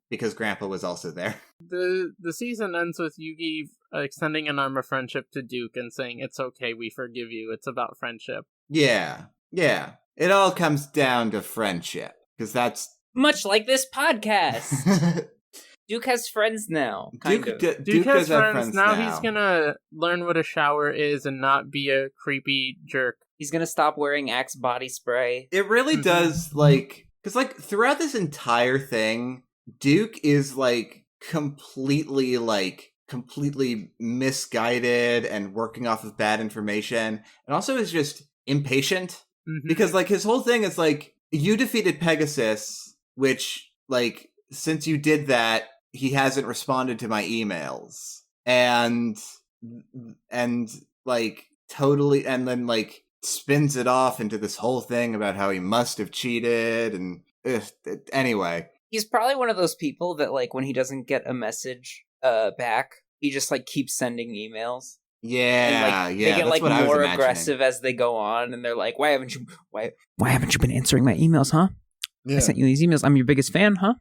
because Grandpa was also there. The season ends with Yugi extending an arm of friendship to Duke and saying, "It's okay, we forgive you. It's about friendship." Yeah. It all comes down to friendship, because that's much like this podcast. Duke has friends now. Duke has friends. Now he's gonna learn what a shower is and not be a creepy jerk. He's gonna stop wearing Axe body spray. It really does, like, because, like, throughout this entire thing, Duke is, like, completely misguided and working off of bad information, and also is just impatient. Because, like, his whole thing is, like, you defeated Pegasus, which, like, since you did that, he hasn't responded to my emails. And like, totally, and then, like, spins it off into this whole thing about how he must have cheated, and anyway. He's probably one of those people that, like, when he doesn't get a message back, he just, like, keeps sending emails. Yeah, and, like, they get, like, more aggressive as they go on, and they're like, why haven't you been answering my emails, huh? Yeah. I sent you these emails. I'm your biggest fan, huh?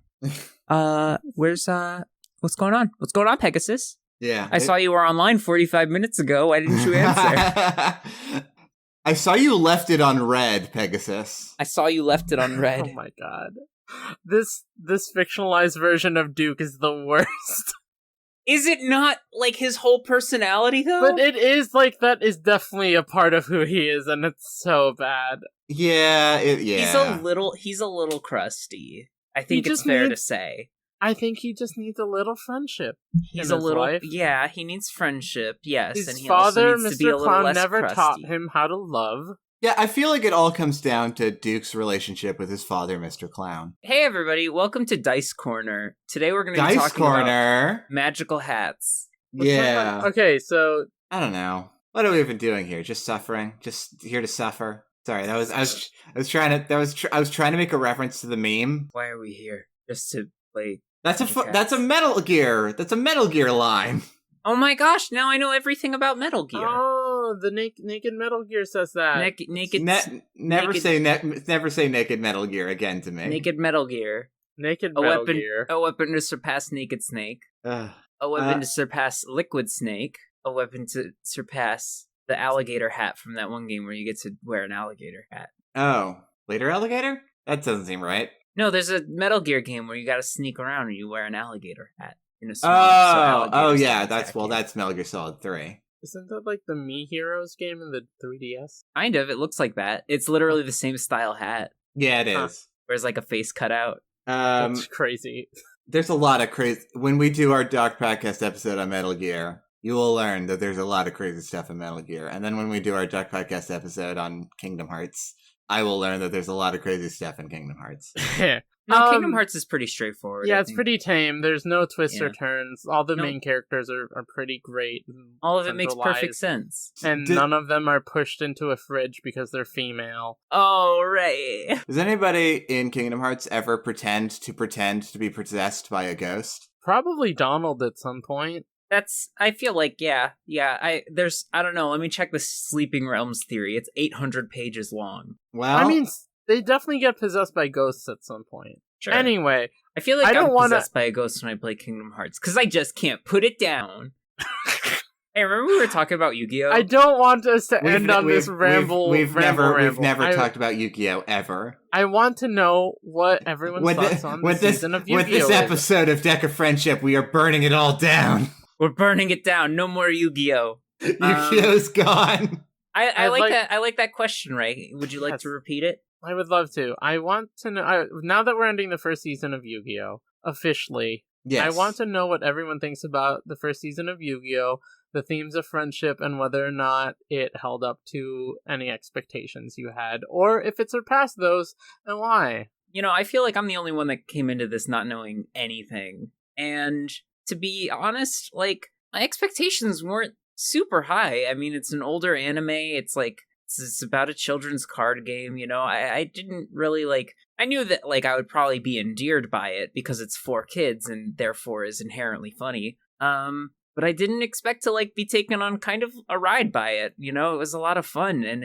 What's going on? What's going on, Pegasus? Yeah. I saw you were online 45 minutes ago. Why didn't you answer? I saw you left it on red, Pegasus. I saw you left it on red. Oh my god. This fictionalized version of Duke is the worst. Is it not, like, his whole personality, though? But it is, like, that is definitely a part of who he is, and it's so bad. Yeah. He's a little crusty. I think it's fair to say. I think he just needs a little friendship. He's a little life. Yeah, he needs friendship, yes. His and he father, also needs to be a Mr. Clown, less never crusty. taught him how to love. Yeah, I feel like it all comes down to Duke's relationship with his father, Mr. Clown. Hey everybody, welcome to Dice Corner. Today we're going to be talking about magical hats. Yeah. Okay, so I don't know. What are we even doing here? Just suffering? Just here to suffer? Sorry, I was trying to make a reference to the meme. Why are we here? Just to play. That's a Metal Gear. That's a Metal Gear line. Oh my gosh! Now I know everything about Metal Gear. Oh, the naked Metal Gear says that. Never say naked Metal Gear again to me. Naked Metal Gear. Naked Metal Gear. A weapon to surpass Naked Snake. A weapon to surpass Liquid Snake. A weapon to surpass the alligator hat from that one game where you get to wear an alligator hat. Oh, later alligator? That doesn't seem right. No, there's a Metal Gear game where you gotta sneak around and you wear an alligator hat in a swamp. That's Metal Gear Solid 3. Isn't that like the Me Heroes game in the 3DS? Kind of. It looks like that. It's literally the same style hat. Yeah, it is. There's like a face cut out. That's crazy. There's a lot of crazy... When we do our Dark Podcast episode on Metal Gear, you will learn that there's a lot of crazy stuff in Metal Gear. And then when we do our Dark Podcast episode on Kingdom Hearts, I will learn that there's a lot of crazy stuff in Kingdom Hearts. No, Kingdom Hearts is pretty straightforward. Yeah, it's pretty tame. There's no twists or turns. All the main characters are pretty great. All of it makes perfect sense. And none of them are pushed into a fridge because they're female. Oh, right. Does anybody in Kingdom Hearts ever pretend to be possessed by a ghost? Probably Donald at some point. I feel like, I don't know, let me check the Sleeping Realms theory. It's 800 pages long. Well, I mean, they definitely get possessed by ghosts at some point. Sure. Anyway, I feel like I'm possessed by a ghost when I play Kingdom Hearts, because I just can't put it down. Hey, remember we were talking about Yu-Gi-Oh? I don't want us to end on this ramble. We've never talked about Yu-Gi-Oh ever. I want to know what everyone's thoughts on the season of Yu-Gi-Oh! With this episode of Deck of Friendship, we are burning it all down. We're burning it down. No more Yu-Gi-Oh. Yu-Gi-Oh's gone. I like that. I like that question, Ray. Would you like to repeat it? I would love to. I want to know, now that we're ending the first season of Yu-Gi-Oh! Officially, yes. I want to know what everyone thinks about the first season of Yu-Gi-Oh!, the themes of friendship, and whether or not it held up to any expectations you had, or if it surpassed those, and why. You know, I feel like I'm the only one that came into this not knowing anything. And to be honest, like, my expectations weren't super high. I mean, it's an older anime. It's like, it's about a children's card game, you know? I didn't really, like... I knew that, like, I would probably be endeared by it because it's for kids and therefore is inherently funny. But I didn't expect to, like, be taken on kind of a ride by it, you know? It was a lot of fun, and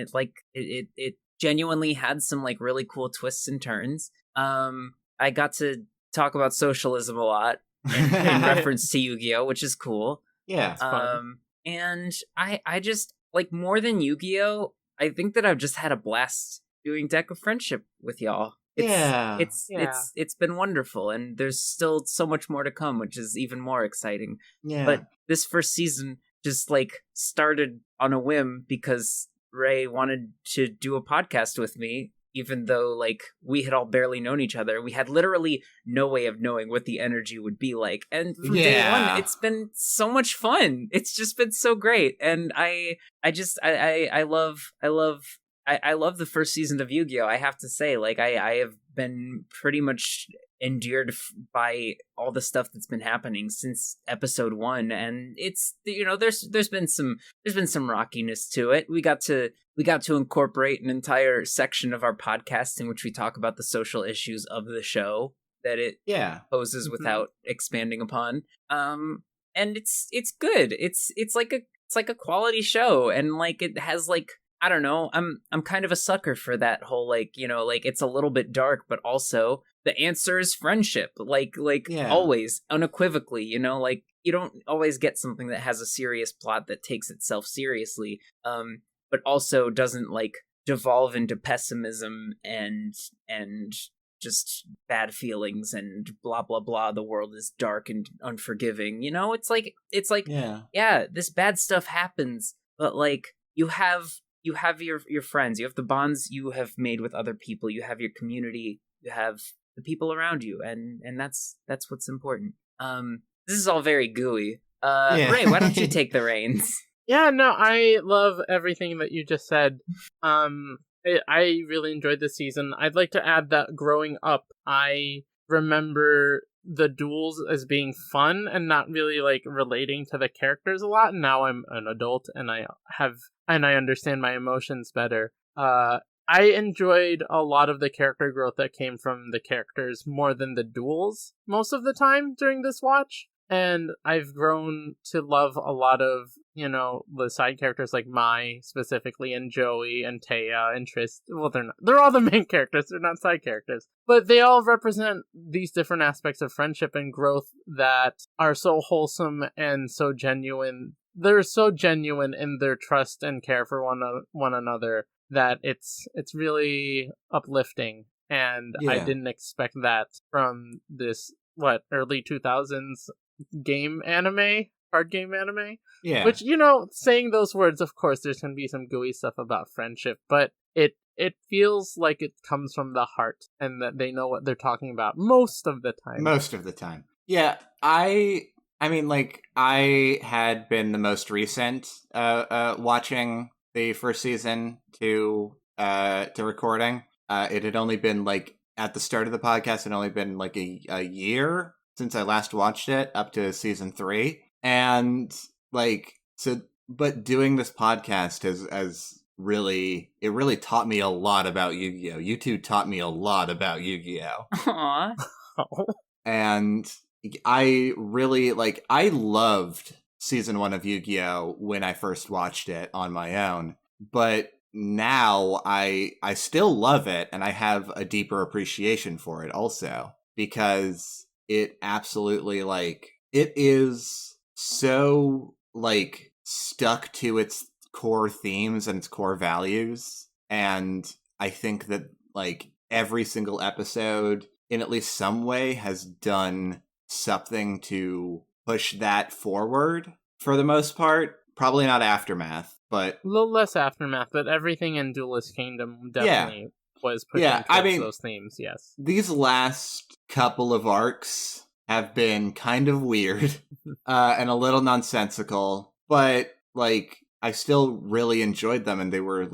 it genuinely had some, like, really cool twists and turns. I got to talk about socialism a lot in reference to Yu-Gi-Oh!, which is cool. Yeah, it's fun. And I just, like, more than Yu-Gi-Oh!, I think that I've just had a blast doing Deck of Friendship with y'all. It's been wonderful, and there's still so much more to come, which is even more exciting. Yeah. But this first season just, like, started on a whim because Ray wanted to do a podcast with me, even though, like, we had all barely known each other. We had literally no way of knowing what the energy would be like. And from day one, it's been so much fun. It's just been so great. And I love the first season of Yu-Gi-Oh! I have to say, like, I have been pretty much endeared by all the stuff that's been happening since episode 1, and it's, you know, there's been some rockiness to it. We got to incorporate an entire section of our podcast in which we talk about the social issues of the show that it poses without expanding upon. And it's good. It's like a quality show, and like it has, like, I don't know, I'm kind of a sucker for that whole, like, you know, like, it's a little bit dark, but also the answer is friendship, like always, unequivocally, you know, like, you don't always get something that has a serious plot that takes itself seriously, but also doesn't, like, devolve into pessimism and just bad feelings and blah blah blah. The world is dark and unforgiving, you know. It's like this bad stuff happens, but, like, you have your friends, you have the bonds you have made with other people, you have your community, you have the people around you, and that's what's important. This is all very gooey. Ray, why don't you take the reins? Yeah, no, I love everything that you just said. I really enjoyed this season. I'd like to add that growing up, I remember the duels as being fun and not really, like, relating to the characters a lot. Now I'm an adult and I understand my emotions better. I enjoyed a lot of the character growth that came from the characters more than the duels most of the time during this watch. And I've grown to love a lot of, you know, the side characters like Mai specifically, and Joey and Taya and Trist. Well, they're all the main characters. They're not side characters, but they all represent these different aspects of friendship and growth that are so wholesome and so genuine. They're so genuine in their trust and care for one another that it's really uplifting. and Yeah. I didn't expect that from this, early 2000s card game anime? Yeah. Which, saying those words, of course, there's going to be some gooey stuff about friendship, but it feels like it comes from the heart, and that they know what they're talking about most of the time. Most of the time. Yeah, I mean, like, I had been the most recent watching the first season to recording. It had only been, like, at the start of the podcast, it had only been, like, a year since I last watched it, up to season 3. And, like, but doing this podcast has really taught me a lot about Yu-Gi-Oh! You two taught me a lot about Yu-Gi-Oh! Aww. And I really, I loved season 1 of Yu-Gi-Oh! When I first watched it on my own. But now I still love it, and I have a deeper appreciation for it also. Because it absolutely, it is so, stuck to its core themes and its core values, and I think that every single episode in at least some way has done something to push that forward for the most part. Probably not Aftermath, but a little less Aftermath, but everything in Duelist Kingdom definitely was pushing towards those themes. Yes, these last couple of arcs have been kind of weird and a little nonsensical, but I still really enjoyed them, and they were,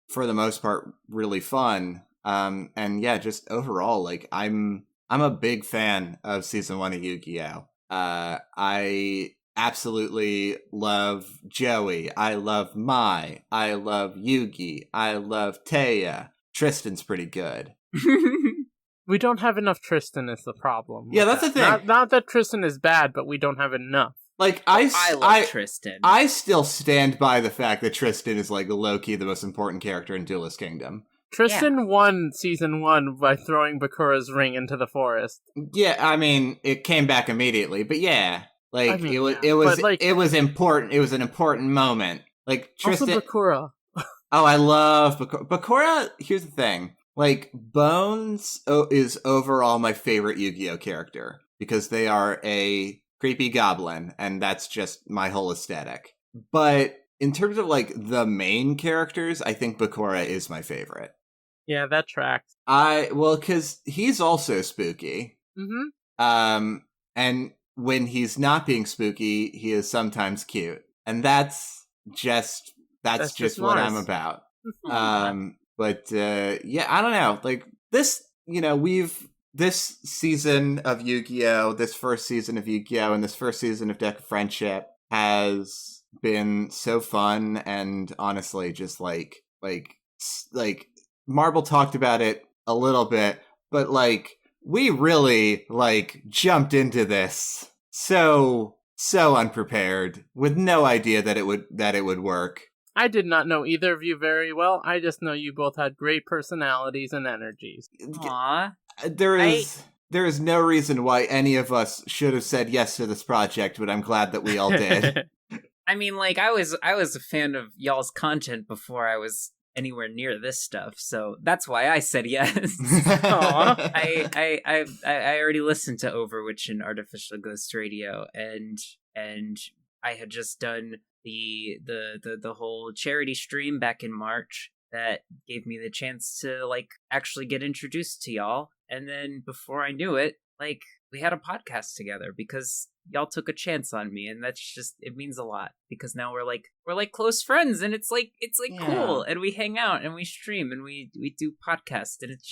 for the most part, really fun. And yeah, just overall, I'm a big fan of season 1 of Yu-Gi-Oh! I absolutely love Joey. I love Mai. I love Yugi. I love Taya. Tristan's pretty good. We don't have enough Tristan is the problem. Yeah, that's the thing. Not that Tristan is bad, but we don't have enough. I love Tristan. I still stand by the fact that Tristan is low-key the most important character in Duelist Kingdom. Tristan won season 1 by throwing Bakura's ring into the forest. Yeah, I mean, it came back immediately, but yeah, it was important. It was an important moment. Tristan. Also Bakura. Oh, I love Bakura. Bakura. Here's the thing. Bones is overall my favorite Yu-Gi-Oh! Character because they are a creepy goblin, and that's just my whole aesthetic. But in terms of the main characters, I think Bakura is my favorite. Yeah, that tracks. Because he's also spooky. Mm-hmm. And when he's not being spooky, he is sometimes cute, and that's just what I'm about. But yeah, I don't know. This, this season of Yu-Gi-Oh, this first season of Yu-Gi-Oh, and this first season of Deck of Friendship has been so fun, and honestly, just Marble talked about it a little bit, but we really jumped into this so unprepared, with no idea that it would work. I did not know either of you very well. I just know you both had great personalities and energies. Aww. There is no reason why any of us should have said yes to this project, but I'm glad that we all did. I mean, I was a fan of y'all's content before I was anywhere near this stuff, so that's why I said yes. I already listened to Overwitch and Artificial Ghost Radio, and I had just done the whole charity stream back in March that gave me the chance to actually get introduced to y'all, and then before I knew it, we had a podcast together because y'all took a chance on me, and that's just, it means a lot because now we're close friends, and it's cool, and we hang out and we stream and we do podcasts, and it's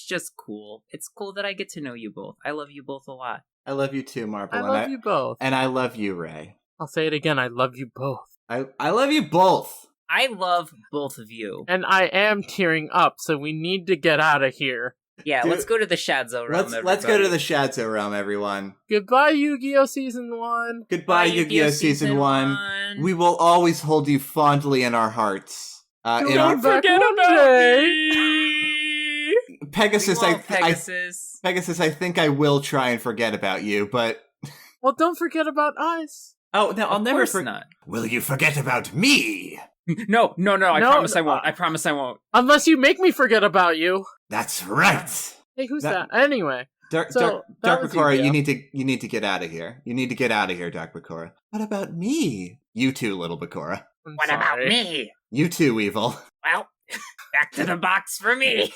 just cool. It's cool that I get to know you both. I love you both a lot. I love you too, Marble. I love you both. And I love you, Ray. I'll say it again, I love you both. I love you both. I love both of you. And I am tearing up, so we need to get out of here. Yeah, let's go to the Shadzo Realm, Let's go to the Shadzo Realm, everyone. Goodbye, Yu-Gi-Oh! Season 1. Goodbye, Yu-Gi-Oh! Season 1. We will always hold you fondly in our hearts. Don't forget about me! Pegasus, Pegasus. I think I will try and forget about you, but... Well, don't forget about us. Oh, no, I'll never forget. Will you forget about me? No, I promise I won't. I promise I won't. Unless you make me forget about you. That's right. Hey, who's that? Anyway. Dark Bakura, you need to get out of here. You need to get out of here, Dark Bakura. What about me? You too, little Bakura. What about me? You too, Evil. Well, back to the box for me.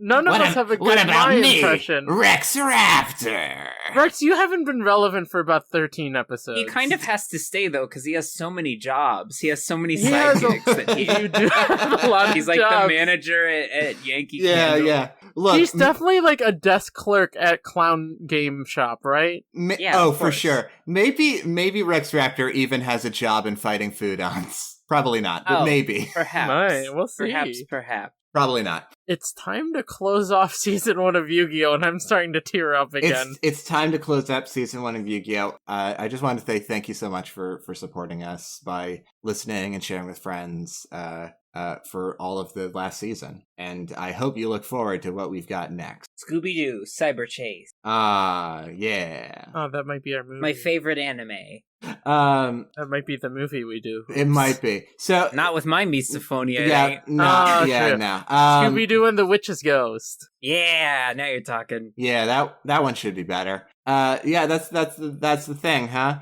None of us have a good impression. Rex Raptor. Rex, you haven't been relevant for about 13 episodes. He kind of has to stay, though, because he has so many jobs. He has so many sidekicks that you do have a lot of He's like jobs. The manager at Yankee Candle. Yeah. Look, he's definitely like a desk clerk at Clown Game Shop, right? For sure. Maybe Rex Raptor even has a job in fighting foodons. Probably not, but maybe. Perhaps. Right, we'll see. Perhaps. Probably not. It's time to close off season 1 of Yu-Gi-Oh! And I'm starting to tear up again. It's time to close up season 1 of Yu-Gi-Oh! I just wanted to say thank you so much for supporting us by listening and sharing with friends for all of the last season. And I hope you look forward to what we've got next. Scooby-Doo, Cyber Chase. Yeah. Oh, that might be our movie. My favorite anime. That might be the movie we do. It might be. So not with my misophonia. No. Scooby-Doo and the Witch's Ghost. Yeah, now you're talking. Yeah, that one should be better. That's the thing, huh?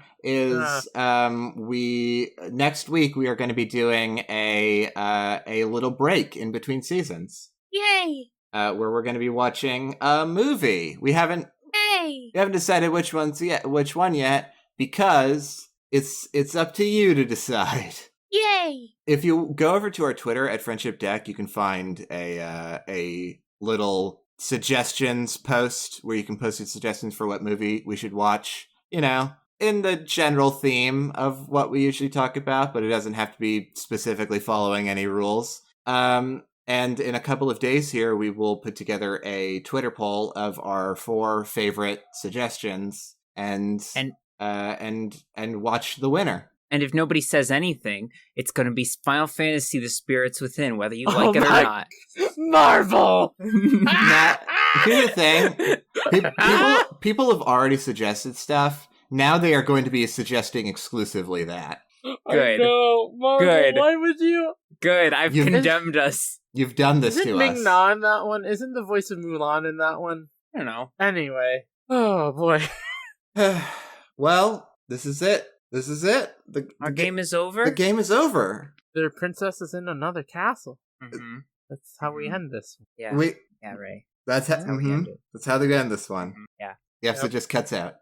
We next week we are going to be doing a little break in between seasons. Yay! Where we're going to be watching a movie. We haven't decided which one yet. Because it's up to you to decide. Yay! If you go over to our Twitter at Friendship Deck, you can find a little suggestions post where you can post your suggestions for what movie we should watch. You know, in the general theme of what we usually talk about, but it doesn't have to be specifically following any rules. And in a couple of days here, we will put together a Twitter poll of our 4 favorite suggestions and watch the winner. And if nobody says anything, it's going to be Final Fantasy: The Spirits Within, whether you like it or not. Marvel! Now, here's the thing. People have already suggested stuff. Now they are going to be suggesting exclusively that. Good. No, Marvel, good. Why would you? Good. I've condemned us. You've done this to us. Isn't Ming-Na in that one? Isn't the voice of Mulan in that one? I don't know. Anyway. Oh, boy. Well, this is it. Our game is over? The game is over. Their princess is in another castle. Mm-hmm. That's how we end this one. Yeah. Ray. That's how we end it. That's how they end this one. Yeah. The episode just cuts out.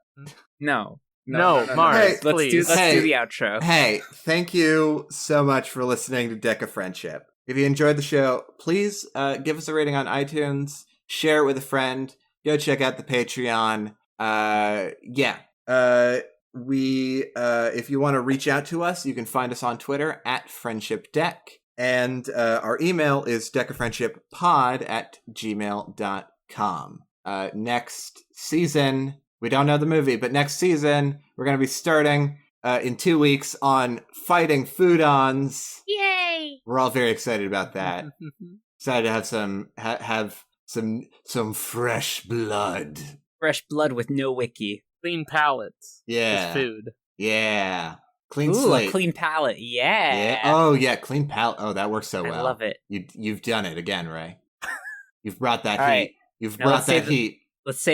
No, Mars, hey, please. Let's do the outro. Hey, thank you so much for listening to Deck of Friendship. If you enjoyed the show, please give us a rating on iTunes, share it with a friend, go check out the Patreon. If you want to reach out to us, you can find us on Twitter at FriendshipDeck. And our email is deckofriendshippod@gmail.com. Next season, we don't know the movie, but next season, we're going to be starting in 2 weeks on fighting foodons. Yay! We're all very excited about that. Excited to have some fresh blood. Fresh blood with no wiki. Clean palettes. Yeah. With food. Yeah. Clean Ooh, slate. A clean palette. Yeah. Oh, yeah. Clean palette. Oh, that works so well. I love it. You've done it again, Ray. You've brought that heat. Right. You've brought that heat. Let's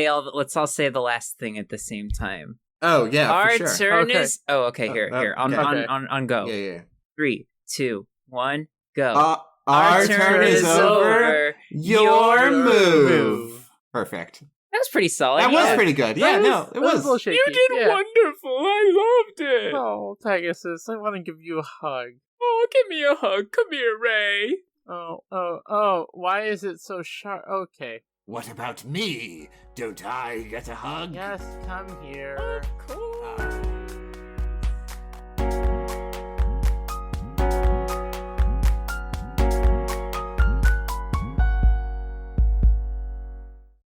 all say the last thing at the same time. Oh, yeah, Our for sure. turn is... Oh, okay, here. On go. Yeah. 3, 2, 1, go. Our turn is over. Your move. Perfect. That was pretty solid. That was pretty good. Yeah, it was. A little shaky. You did wonderful. I loved it. Oh, Pegasus, I want to give you a hug. Oh, give me a hug. Come here, Ray. Oh, why is it so sharp? Okay. What about me? Don't I get a hug? Yes, come here.